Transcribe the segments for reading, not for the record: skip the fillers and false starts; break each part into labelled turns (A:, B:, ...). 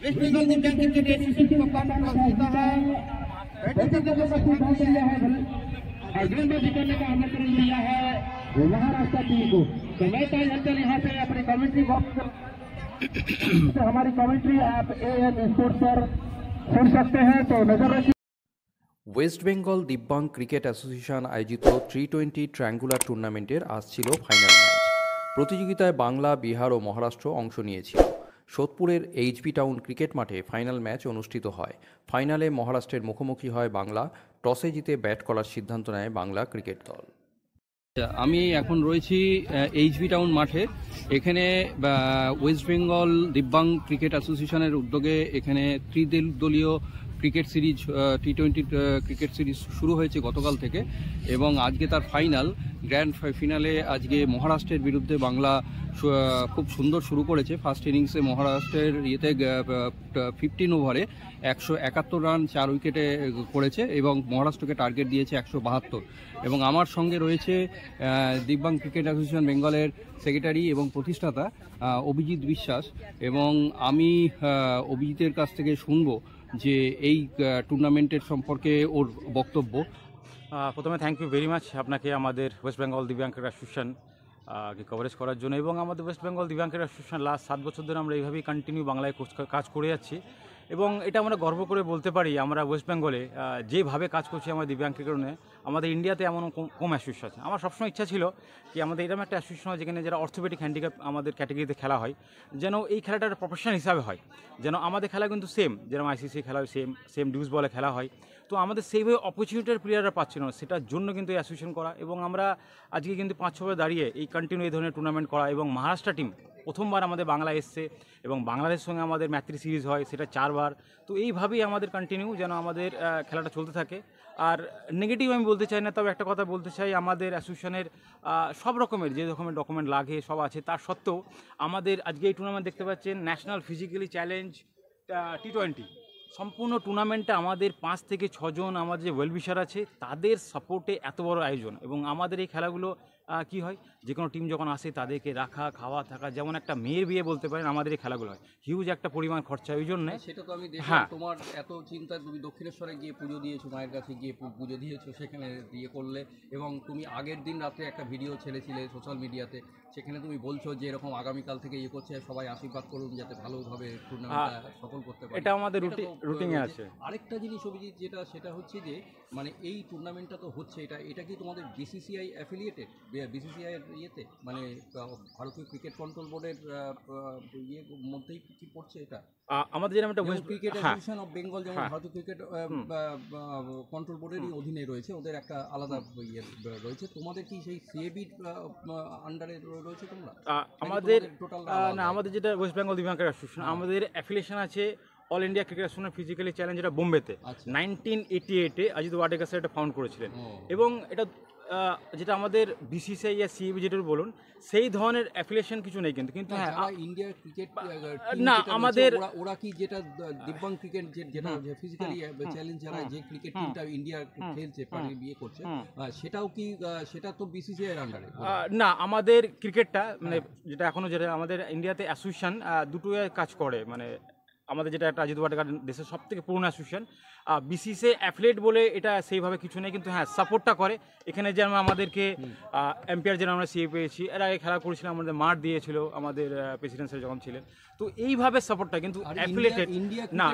A: Waste Bengal दिव्यांग cricket association को contract होता है बैटिंग करने का मौका दिया है गेंदबाजी करने का आमंत्रण दिया है महाराष्ट्र टीम को। तो मैं अंचल यहाँ पे अपनी कमेंट्री बॉक्स तो हमारी कमेंट्री आप एएन स्पोर्ट्स पर सुन सकते हैं, तो नजर रखिए।
B: ওয়েস্ট বেঙ্গল দিব্যাঙ্গ ক্রিকেট অ্যাসোসিয়েশন আয়োজিত টি20 ট্রায়াঙ্গুলার টুর্নামেন্টের আসছিল ফাইনাল ম্যাচ। প্রতিযোগিতায় বাংলা, বিহার ও মহারাষ্ট্র অংশ নিয়েছিল। সোদপুরের এইচবি টাউন ক্রিকেট মাঠে ফাইনাল ম্যাচ অনুষ্ঠিত হয়। ফাইনালে মহারাষ্ট্রের মুখোমুখি হয় বাংলা। টসে জিতে ব্যাট করার সিদ্ধান্ত নেয় বাংলা ক্রিকেট দল।
C: আমি এখন রয়েছি এইচবি টাউন মাঠে। এখানে ওয়েস্ট বেঙ্গল দিব্যাঙ্গ ক্রিকেট অ্যাসোসিয়েশনের উদ্যোগে এখানে ত্রিদলীয় ক্রিকেট সিরিজ টি20 ক্রিকেট সিরিজ শুরু হয়েছে গতকাল থেকে এবং আজকে তার গ্র্যান্ড ফিনালে আজকে মহারাষ্ট্রের বিরুদ্ধে বাংলা খুব সুন্দর শুরু করেছে। ফার্স্ট ইনিংসে মহারাষ্ট্রের 15 ওভারে 171 রান 4 উইকেটে করেছে এবং মহারাষ্ট্রকে টার্গেট দিয়েছে 172। এবং আমার সঙ্গে রয়েছে দিব্যাঙ্গ ক্রিকেট অ্যাসোসিয়েশন বেঙ্গলের সেক্রেটারি এবং প্রতিষ্ঠাতা অভিজিৎ বিশ্বাস, এবং আমি অভিজিতের কাছ থেকে শুনবো যে এই টুর্নামেন্টের সম্পর্কে ওর বক্তব্য।
D: প্রথমে থ্যাংক ইউ ভেরি মাচ আপনাকে আমাদের ওয়েস্ট বেঙ্গল দিব্যাঙ্গ ক্রিকেট অ্যাসোসিয়েশন কে কভারেজ করার জন্য। এবং আমাদের ওয়েস্ট বেঙ্গল দিব্যাঙ্গ ক্রিকেট অ্যাসোসিয়েশন লাস্ট 7 বছর ধরে আমরা এইভাবেই কন্টিনিউ বাংলায় কাজ করে যাচ্ছি এবং এটা আমরা গর্ব করে বলতে পারি আমরা ওয়েস্ট বেঙ্গলে যেভাবে কাজ করছি আমাদের দিব্যাঙ্গ ক্রিকেট নিয়ে, আমাদের ইন্ডিয়াতে এমন কম অ্যাসোসিয়েশন আছে। আমার সবসময় ইচ্ছা ছিল কি আমাদের এরকম একটা অ্যাসোসিয়েশন হয় যেখানে যারা অর্থোপেডিক হ্যান্ডিক্যাপ আমাদের ক্যাটাগরিতে খেলা হয়, যেন এই খেলাটা একটা প্রফেশন হিসাবে হয়, যেন আমাদের খেলা কিন্তু যেরকম আইসিসি খেলা হয় সেম ডিউজ বলে খেলা হয়। তো আমাদের সেইভাবে অপরচুনিটির প্লেয়াররা পাচ্ছিল না, সেটার জন্য কিন্তু এই অ্যাসোসিয়েশন করা। এবং আমরা আজকে কিন্তু 5-6 বছর দাঁড়িয়ে এই কন্টিনিউ এই ধরনের টুর্নামেন্ট করা এবং মহারাষ্ট্র টিম প্রথমবার আমাদের বাংলা এসছে এবং বাংলাদেশের সঙ্গে আমাদের ম্যাত্রী সিরিজ হয়, সেটা 4 বার। তো এইভাবেই আমাদের কন্টিনিউ যেন আমাদের খেলাটা চলতে থাকে। আর নেগেটিভ আমি বলতে চাই না, তবে একটা কথা বলতে চাই, আমাদের অ্যাসোসিয়েশনের সব রকমের যে রকমের ডকুমেন্ট লাগে সব আছে, তার সত্ত্বেও আমাদের আজকে এই টুর্নামেন্ট দেখতে পাচ্ছেন ন্যাশনাল ফিজিক্যালি চ্যালেঞ্জ টি20 সম্পূর্ণ টুর্নামেন্টটা আমাদের 5 থেকে 6 জন আমাদের যে ওয়েলবিশার আছে তাদের সাপোর্টে এত বড় আয়োজন। এবং আমাদের এই খেলাগুলো কি হয়, যে কোনো টিম যখন আসে তাদেরকে রাখা, খাওয়া, থাকা, যেমন একটা মেয়ের বিয়ে বলতে পারেন আমাদের এই খেলাগুলো হয়, হিউজ একটা পরিমাণ খরচা। ওই জন্য
C: সেটা তো আমি দেখলাম তোমার এত চিন্তা, তুমি দক্ষিণেশ্বরে গিয়ে পুজো দিয়েছো, মায়ের কাছে গিয়ে পুজো দিয়েছো, সেখানে করলে এবং তুমি আগের দিন রাতে একটা ভিডিও ছেড়েছিলে সোশ্যাল মিডিয়াতে, সেখানে তুমি বলছো যে এরকম আগামীকাল থেকে করছে, সবাই আশীর্বাদ করুন যাতে ভালোভাবে টুর্নামেন্টটা সফল করতে পারে।
D: এটা আমাদের রুটিনে আছে।
C: আরেকটা জিনিস অভিজিৎ, সেটা হচ্ছে যে মানে এই টুর্নামেন্টটা তো হচ্ছে, এটা কি তোমাদের বিসিসিআই অ্যাফিলিয়েটেড, বিসিসিআই এর ইয়েতে মানে ভারতীয় ক্রিকেট কন্ট্রোল বোর্ডের ইয়ের মধ্যেই কি পড়ছে? এটা
D: আমাদের যেরকম একটা West
C: cricket association of Bengal যেমন ভারতীয় ক্রিকেট কন্ট্রোল বোর্ডেরই অধীনে রয়েছে, ওদের একটা আলাদা ইয়ে রয়েছে। তোমাদের কি সেই সিএবি আন্ডারে রয়েছে তোমরা?
D: আমাদের না, আমাদের যেটা ওয়েস্ট বেঙ্গল দিব্যাঙ্গ ক্রিকেট অ্যাসোসিয়েশন, আমাদের অ্যাফিলিয়েশন আছে all India cricket association physically challenge, যেটা বোম্বেতে 1988-এ অজিত ওয়াডেকার এটা ফাউন্ড করেছিলেন। এবং এটা যেটা আমাদের বিসিসিআই বা সিএবি যেটা বলুন, সেই ধরনের অ্যাফিলিয়েশন কিছু নেই কিন্তু হ্যাঁ
C: ইন্ডিয়া ক্রিকেট
D: না আমাদের
C: ওরা কি যেটা দিব্যাঙ্গ ক্রিকেট যেটা ফিজিক্যালি চ্যালেঞ্জ যারা যে ক্রিকেট টিমটা ইন্ডিয়া খেলছে বিয়ে করছে, সেটা তো বিসিসিআই এর আন্ডারে
D: না। আমাদের ক্রিকেটটা মানে যেটা এখনো যেটা আমাদের ইন্ডিয়াতে অ্যাসোসিয়েশন দুটোই কাজ করে, মানে আমাদের যেটা একটা অজিত ওয়াডেকার দেশের সব থেকে পুরনো অ্যাসোসিয়েশন, বিসিসিআই অ্যাফিলিয়েট বলে এটা সেইভাবে কিছু নেই, কিন্তু হ্যাঁ সাপোর্টটা করে। এখানে যেমন আমাদেরকে এম্পায়ার যেন আমরা সিএ পেয়েছি, এর আগে খেলা করেছিলাম, আমাদের মাঠ দিয়েছিল আমাদের প্রেসিডেন্ট স্যার যখন ছিলেন। তো এইভাবে সাপোর্টটা কিন্তু অ্যাফিলিয়েটেড না,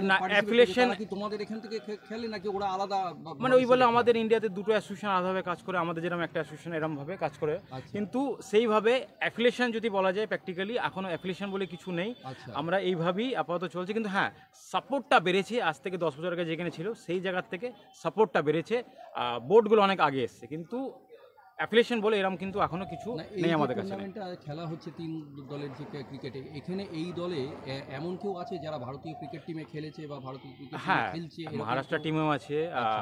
D: না অ্যাফিলিয়েশন
C: তোমাদের এখান থেকে খেলে নাকি ওরা আলাদা,
D: মানে ওই বলে আমাদের ইন্ডিয়াতে দুটো অ্যাসোসিয়েশন আলাদাভাবে কাজ করে, আমাদের যেরকম একটা অ্যাসোসিয়েশন এরকমভাবে কাজ করে, কিন্তু সেইভাবে অ্যাফিলিয়েশন যদি বলা যায় প্র্যাকটিক্যালি এখনো অ্যাফিলিয়েশন বলে কিছু নেই। আমরা এইভাবেই আপাতত চলছে, কিন্তু হ্যাঁ সাপোর্টটা বেড়েছে আজ থেকে 10 বছর আগে যেখানে ছিল সেই জায়গার থেকে সাপোর্টটা বেড়েছে। বোর্ডগুলো অনেক আগে এসছে, কিন্তু অ্যাফিলিয়েশন বলে এরকম কিন্তু এখনো কিছু নেই আমাদের কাছে।
C: টুর্নামেন্টটা খেলা হচ্ছে 3 দলের যে ক্রিকেটে, এখানে এই দলে এমন কেউ আছে যারা ভারতীয় ক্রিকেট টিমে খেলেছে বা ভারতীয় ক্রিকেট টিমে খেলছে?
D: মহারাষ্ট্র টিমেও আছে,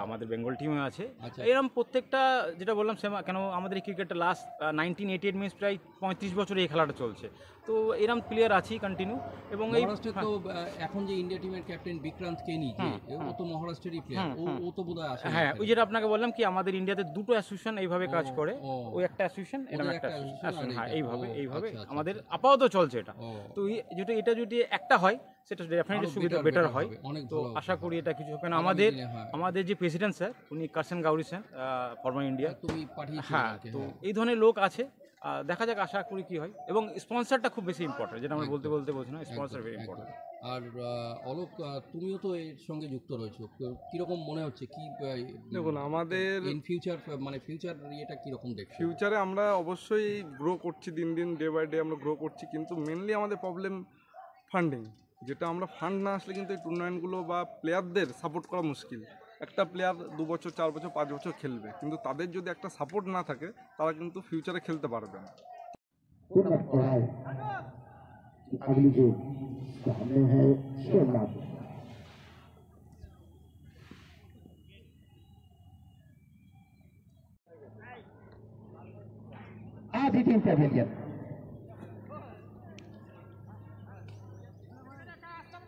D: আমাদের বেঙ্গল টিমেও আছে। এরকম প্রত্যেকটা যেটা বললাম কেন আমাদের এই ক্রিকেটটা লাস্ট 1988 মিনিটস প্রায় 35 বছর এই খেলাটা চলছে, তো এরকম প্লেয়ার আছেই কন্টিনিউ। এবং এই
C: তো এখন যে ইন্ডিয়া টিমের ক্যাপ্টেন বিক্রান্ত কেনি, ও তো মহারাষ্ট্রেরই প্লেয়ার, ও তো বোধহয় আছে।
D: হ্যাঁ, ওই যেটা আপনাকে বললাম কি আমাদের ইন্ডিয়াতে দুটো অ্যাসোসিয়েশন এইভাবে কাজ করে, করে
C: ও।
D: ওই একটা অ্যাসোসিয়েশন এরকম
C: ওদের
D: একটা
C: একটা
D: অ্যাসোসিয়েশন,
C: association আর
D: হ্যাঁ
C: এটা।
D: এইভাবে
C: ও,
D: এইভাবে
C: আচ্ছা, আচ্ছা,
D: আমাদের
C: আচ্ছা।
D: আপাতত চলছে এটা।
C: ও।
D: তো এটা যদি একটা হয় সেটা ডেফিনেটলি
C: আরো
D: সুবিধা
C: better
D: বেটার
C: হবে,
D: হয়।
C: অনেক
D: তো
C: ভালো
D: আশা
C: হবে।
D: করি এটা কিছু হবে না।
C: আগামী
D: আমাদের
C: দিনে, হ্যাঁ।
D: আমাদের যে প্রেসিডেন্ট স্যার উনি Carlsen Ghauri sir, former India,
C: তুমি পাঠিয়েছিলে
D: হ্যাঁ,
C: আমাকে,
D: তো
C: হ্যাঁ।
D: এই ধরনের লোক আছে। দেখা যাক, আশা করি কি হয়। এবং স্পন্সরটা খুব বেশি ইম্পর্টেন্ট, যেটা আমরা বলতে
C: একদম।
D: বলতে বলছি না, স্পন্সর
C: একদম,
D: ভেরি
C: একদম।
D: ইম্পর্টেন্ট।
C: আর অলোক, তুমিও তো এর সঙ্গে যুক্ত রয়েছো, তো কিরকম মনে হচ্ছে কি
E: দেখুন আমাদের
C: ইন ফিউচার, মানে ফিউচার ইয়েটা কিরকম দেখছো?
E: ফিউচারে আমরা অবশ্যই গ্রো করছি, দিন দিন ডে বাই ডে আমরা গ্রো করছি, কিন্তু মেনলি আমাদের প্রবলেম ফান্ডিং। যেটা আমরা ফান্ড না আসলে কিন্তু এই টুর্নামেন্টগুলো বা প্লেয়ারদের সাপোর্ট করা মুশকিল। একটা প্লেয়ার 2 বছর 4 বছর 5 বছর খেলবে, কিন্তু তাদের যদি একটা সাপোর্ট না থাকে তারা কিন্তু ফিউচারে খেলতে পারবে না।
A: अगली गेम सामने है सोमनाथ। आधी टीम पैवेलियन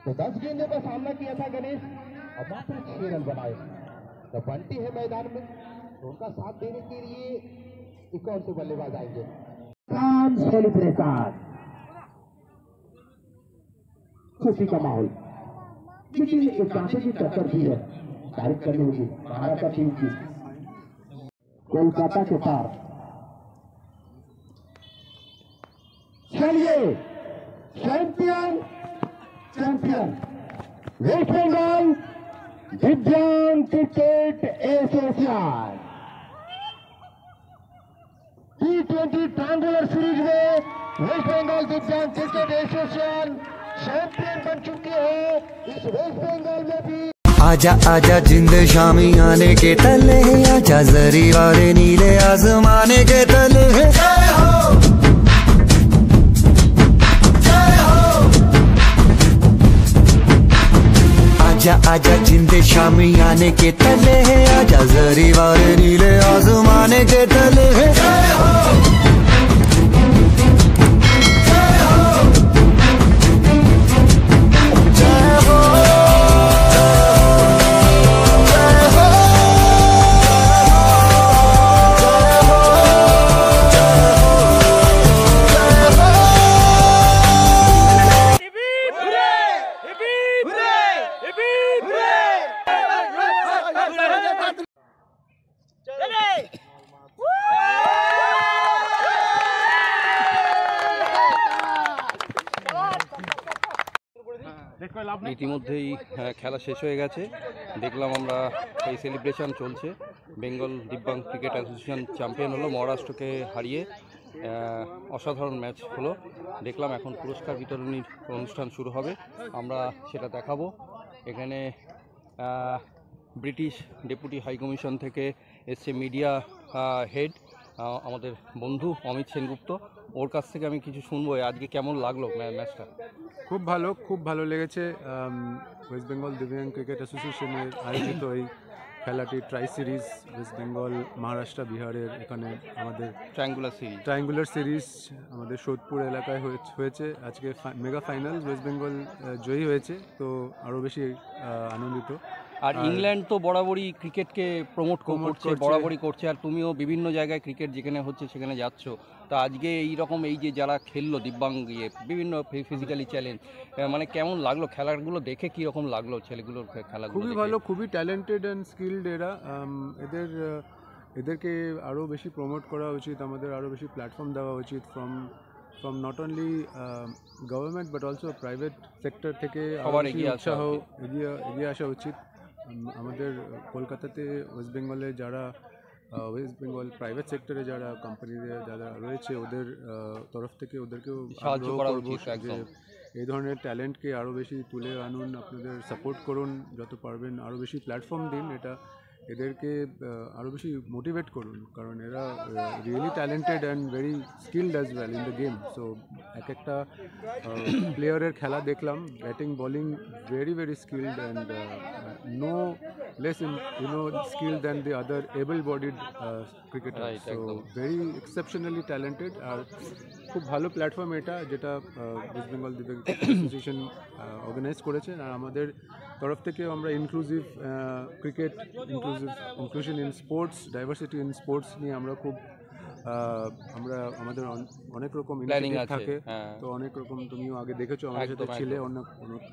A: तो 10 गेंदों का सामना किया था गणेश और मात्र 6 रन बनाए। तो बंटी है मैदान में, तो उनका साथ देने के लिए एक और से बल्लेबाज आएंगे। सेलिब्रेशन, खुशी का माहौल, लेकिन एक कांटे की टक्कर भी है, तारीफ करनी होगी महाराष्ट्र टीम की। कोलकाता के पार चलिए, चैंपियन चैंपियन वेस्ट बंगाल दिव्यांग cricket association T20 triangular series में वेस्ट बंगाल दिव्यांग क्रिकेट एसोसिएशन चैंपियन बन चुकी है। इस वेस्ट बंगाल में भी
F: आजा आजा जिंद शामी आने के तले, आजा जरी वाले नीले आसमाने के तले। आजा आजा जिंद शामी आने के तले, आजा जरी वाले नीले आसमाने के तले।
C: ইতিমধ্যেই খেলা শেষ হয়ে গেছে, দেখলাম আমরা এই সেলিব্রেশন চলছে। বেঙ্গল দিব্যাঙ্গ ক্রিকেট অ্যাসোসিয়েশন চ্যাম্পিয়ন হলো, মহারাষ্ট্রকে হারিয়ে। অসাধারণ ম্যাচ হলো দেখলাম। এখন পুরস্কার বিতরণীর অনুষ্ঠান শুরু হবে, আমরা সেটা দেখাবো। এখানে ব্রিটিশ ডেপুটি হাই কমিশন থেকে এসছে মিডিয়া হেড, আমাদের বন্ধু অমিত সেনগুপ্ত। ওর কাছ থেকে আমি কিছু শুনবো, আজকে কেমন লাগলো ম্যাচটা?
G: খুব ভালো লেগেছে। ওয়েস্ট বেঙ্গল দিব্যাঙ্গ ক্রিকেট অ্যাসোসিয়েশনের আয়োজিত এই খেলাটি try series West Bengal Maharashtra বিহারের এখানে আমাদের ট্রায়াঙ্গুলার সিরিজ আমাদের সোদপুর এলাকায় হয়েছে। আজকে মেগা ফাইনাল ওয়েস্ট বেঙ্গল জয়ী হয়েছে, তো আরও বেশি আনন্দিত।
C: আর ইংল্যান্ড তো বরাবরই ক্রিকেটকে প্রমোট করছে, বরাবরই করছে। আর তুমিও বিভিন্ন জায়গায় ক্রিকেট যেখানে হচ্ছে সেখানে যাচ্ছ। তা আজকে এই রকম এই যে যারা খেললো দিব্যাঙ্গ বিভিন্ন ফিজিক্যালি চ্যালেঞ্জ, মানে কেমন লাগলো খেলাগুলো দেখে? কি রকম লাগলো ছেলেগুলোর খেলাগুলো?
G: খুবই ভালো, খুবই ট্যালেন্টেড অ্যান্ড স্কিলড এরা। এদেরকে আরও বেশি প্রমোট করা উচিত, আমাদের আরও বেশি প্ল্যাটফর্ম দেওয়া উচিত from not only government but also private sector থেকে এগিয়ে আসা উচিত। আমাদের কলকাতাতে ওয়েস্ট বেঙ্গলে যারা ওয়েস্ট বেঙ্গল প্রাইভেট সেক্টরে যারা কোম্পানিতে যারা রয়েছে ওদের তরফ থেকে ওদেরকেও
C: সাহায্য করা উচিত।
G: এই ধরনের ট্যালেন্টকে আরও বেশি তুলে আনুন, আপনাদের সাপোর্ট করুন যত পারবেন, আরও বেশি প্ল্যাটফর্ম দিন, এদেরকে আরও বেশি মোটিভেট করুন, কারণ এরা really talented and very skilled as well in the game. So একটা প্লেয়ারের খেলা দেখলাম, batting bowling very skilled and no less skilled than the other able-bodied cricketers. So very exceptionally talented. আর খুব ভালো প্ল্যাটফর্ম এটা, যেটা ওয়েস্ট বেঙ্গল দিব্যাঙ্গ অ্যাসোসিয়েশন অর্গানাইজ করেছে। আর আমাদের তরফ থেকে আমরা inclusive cricket, inclusion in sports, diversity in sports নিয়ে আমরা খুব আমরা আমাদের অনেক রকম
C: Planning
G: initiative
C: আছে,
G: থাকে,
C: হ্যাঁ।
G: তো অনেক রকম তুমিও আগে দেখেছো আমাদের
C: একদম,
G: সাথে ছিলে
C: একদম।
G: অনেক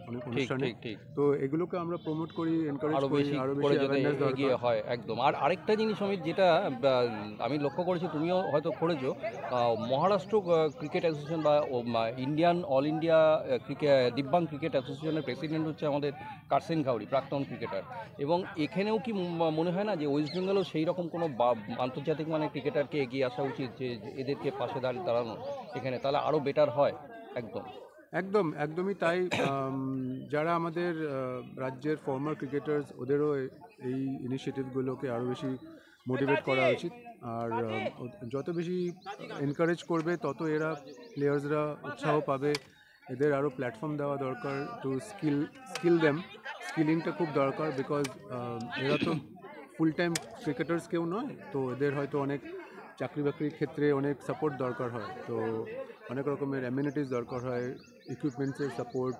G: অনেক
C: ঠিক
G: অনুষ্ঠানে,
C: ঠিক ঠিক
G: তো এগুলোকে আমরা প্রমোট করি, এনকারেজ
C: আরো
G: করি,
C: বেশি
G: আরো
C: করে
G: বেশি
C: যাতে
G: অ্যাওয়ারনেস
C: এগিয়ে
G: দরকার।
C: হয় একদম। আর আরেকটা জিনিস আমি যেটা আমি লক্ষ্য করেছি, তুমিও হয়তো করেছো, মহারাষ্ট্র ক্রিকেট অ্যাসোসিয়েশন বা ইন্ডিয়ান অল ইন্ডিয়া দিব্যাং ক্রিকেট অ্যাসোসিয়েশনের প্রেসিডেন্ট হচ্ছে আমাদের কার্সেন ঘাউরি, প্রাক্তন ক্রিকেটার। এবং এখানেও কি মনে হয় না যে ওয়েস্ট বেঙ্গলেও সেই রকম কোনো আন্তর্জাতিক মানের ক্রিকেটারকে এগিয়ে আসা উচিত, যে এদেরকে পাশে দাঁড়ানো এখানে, তাহলে আরও বেটার হয়? একদম
G: একদমই তাই। যারা আমাদের রাজ্যের ফর্মার ক্রিকেটার্স, ওদেরও এই ইনিশিয়েটিভগুলোকে আরও বেশি মোটিভেট করা উচিত। আর যত বেশি এনকারেজ করবে তত এরা প্লেয়ার্সরা উৎসাহ পাবে। এদের আরও প্ল্যাটফর্ম দেওয়া দরকার, টু স্কিল দেম। স্কিলিংটা খুব দরকার, বিকজ এরা তো ফুল টাইম ক্রিকেটার্স কেউ নয়, তো এদের হয়তো অনেক চাকরি বাকরির ক্ষেত্রে অনেক সাপোর্ট দরকার হয়, তো অনেক রকমের অ্যামিনিটিস দরকার হয়, ইকুইপমেন্টসের সাপোর্ট,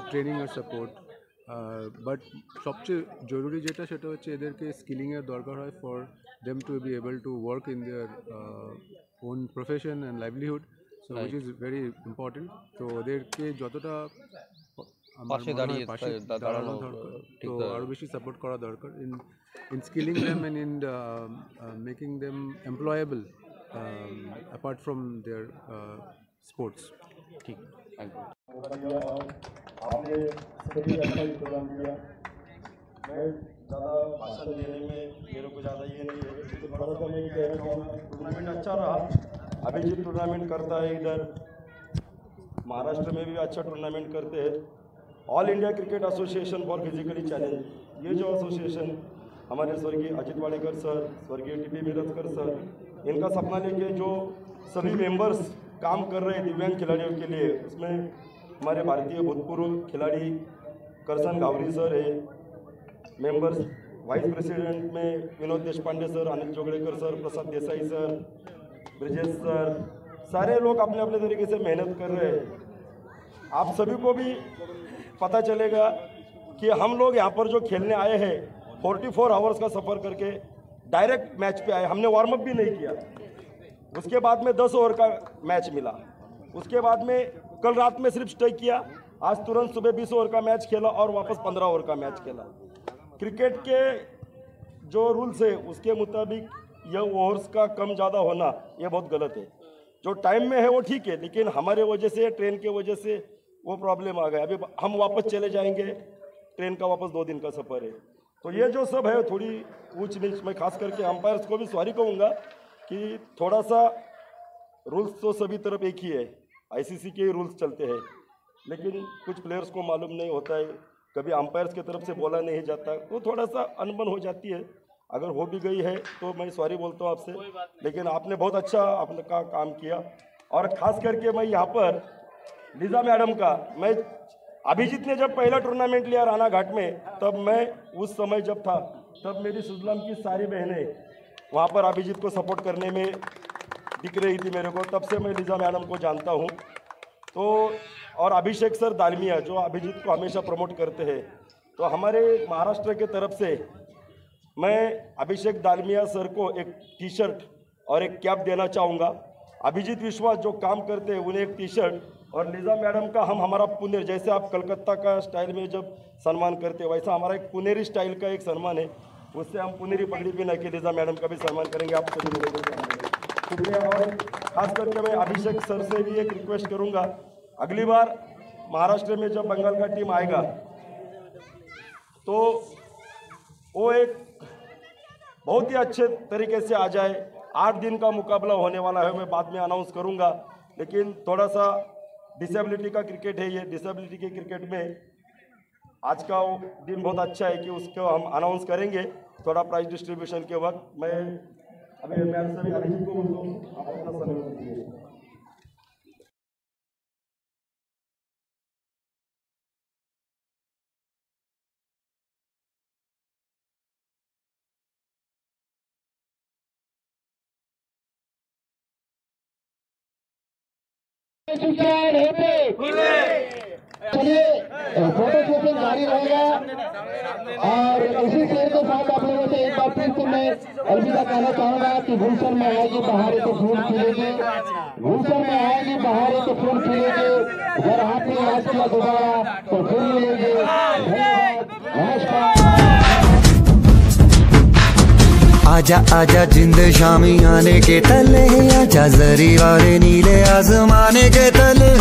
G: ট্রেনিংয়ের সাপোর্ট। বাট সবচেয়ে জরুরি যেটা, সেটা হচ্ছে এদেরকে স্কিলিংয়ের দরকার হয় for them to be able to work in their own profession and livelihood, so which is very important. তো ওদেরকে যতটা
C: পাশে দাঁড়িয়ে
G: দাঁড়ানো দরকার, তো আরও বেশি সাপোর্ট করা দরকার in skilling them and in making them employable apart from their sports.
C: ঠিক একদম।
H: आपने सभी अच्छा इंतजाम किया। मैं ज़्यादा भाषण देने में मेरे को ज़्यादा ये नहीं है, तो थोड़ा सा मैं ये कहना चाहूँगा, टूर्नामेंट अच्छा रहा। अभिजीत टूर्नामेंट करता है इधर, महाराष्ट्र में भी अच्छा टूर्नामेंट करते हैं। All India cricket association for physically challenge, ये जो एसोसिएशन हमारे स्वर्गीय अजित वाडेकर सर, स्वर्गीय टी.पी. मिरजकर सर, इनका सपना लेके जो सभी मेंबर्स काम कर रहे हैं दिव्यांग खिलाड़ियों के लिए, उसमें हमारे भारतीय भूतपूर्व खिलाड़ी करसन घावरी सर है, मेंबर्स वाइस प्रेसिडेंट में विनोद देशपांडे सर, अनिल जोगड़ेकर सर, प्रसाद देसाई सर, ब्रिजेश सर, सारे लोग अपने अपने तरीके से मेहनत कर रहे हैं। आप सभी को भी पता चलेगा कि हम लोग यहाँ पर जो खेलने आए हैं 44 आवर्स का सफ़र करके डायरेक्ट मैच पे आए, हमने वार्म अप भी नहीं किया। उसके बाद में 10 ओवर का मैच मिला, उसके बाद में कल रात में सिर्फ स्टे किया, आज तुरंत सुबह 20 ओवर का मैच खेला और वापस 15 ओवर का मैच खेला। क्रिकेट के जो रूल्स है उसके मुताबिक यह ओवर्स का कम ज़्यादा होना ये बहुत गलत है। जो टाइम में है वो ठीक है, लेकिन हमारे वजह से, ट्रेन के वजह से वो प्रॉब्लम आ गया। अभी हम वापस चले जाएंगे, ट्रेन का वापस 2 दिन का सफ़र है। तो ये जो सब है थोड़ी ऊंच नीच, मैं खास करके अंपायर्स को भी सॉरी कहूँगा कि थोड़ा सा रूल्स तो सभी तरफ एक ही है, आईसीसी के ही रूल्स चलते हैं, लेकिन कुछ प्लेयर्स को मालूम नहीं होता है, कभी अंपायर्स की तरफ से बोला नहीं जाता, तो थोड़ा सा अनबन हो जाती है। अगर हो भी गई है तो मैं सॉरी बोलता हूँ आपसे, लेकिन आपने बहुत अच्छा अपने का काम किया। और ख़ास करके मैं यहाँ पर लीजा मैडम का, मैं अभिजीत ने जब पहला टूर्नामेंट लिया राना घाट में, तब मैं उस समय जब था, तब मेरी सुजलाम की सारी बहनें वहाँ पर अभिजीत को सपोर्ट करने में दिख रही थी मेरे को, तब से मैं लीजा मैडम को जानता हूँ। तो और अभिषेक सर दालमिया जो अभिजीत को हमेशा प्रमोट करते हैं, तो हमारे महाराष्ट्र के तरफ से मैं अभिषेक दालमिया सर को एक टी शर्ट और एक कैप देना चाहूँगा। अभिजीत विश्वास जो काम करते हैं उन्हें एक टी शर्ट, और लीजा मैडम का हम हमारा पुनेर, जैसे आप कलकत्ता का स्टाइल में जब सम्मान करते हैं, वैसा हमारा एक पुनेरी स्टाइल का एक सम्मान है, उससे हम पुनेरी पगड़ी पहना के लीजा मैडम का भी सम्मान करेंगे। आप सभी लोगों को शुक्रिया। और खास करके मैं अभिषेक सर से भी एक रिक्वेस्ट करूँगा, अगली बार महाराष्ट्र में जब बंगाल का टीम आएगा तो वो एक बहुत ही अच्छे तरीके से आ जाए। 8 दिन का मुकाबला होने वाला है, मैं बाद में अनाउंस करूँगा, लेकिन थोड़ा सा डिसेबिलिटी का क्रिकेट है ये, डिसेबिलिटी के क्रिकेट में आज का दिन बहुत अच्छा है कि उसको हम अनाउंस करेंगे थोड़ा प्राइज डिस्ट्रीब्यूशन के वक्त। मैं अभी सभी अभिजीत को बोलता हूँ, आप अपना समय दीजिए।
A: चलिए फोटो शूटिंग जारी रहेगा और इसी शेर के साथ आप लोगों से एक बार फिर से मैं अलविदा कहना चाहूंगा कि गुलशन में आएगी बहारें तो फूल खिलेगी, गुलशन में आएगी बहारें तो फूल खिलेगी, अगर आपने याद किया दोबारा तो फिर मिलेंगे। धन्यवाद, नमस्कार।
F: आजा आजा जिंद शामी आने के तले, आजा जरी वाले नीले आसमाने के तले।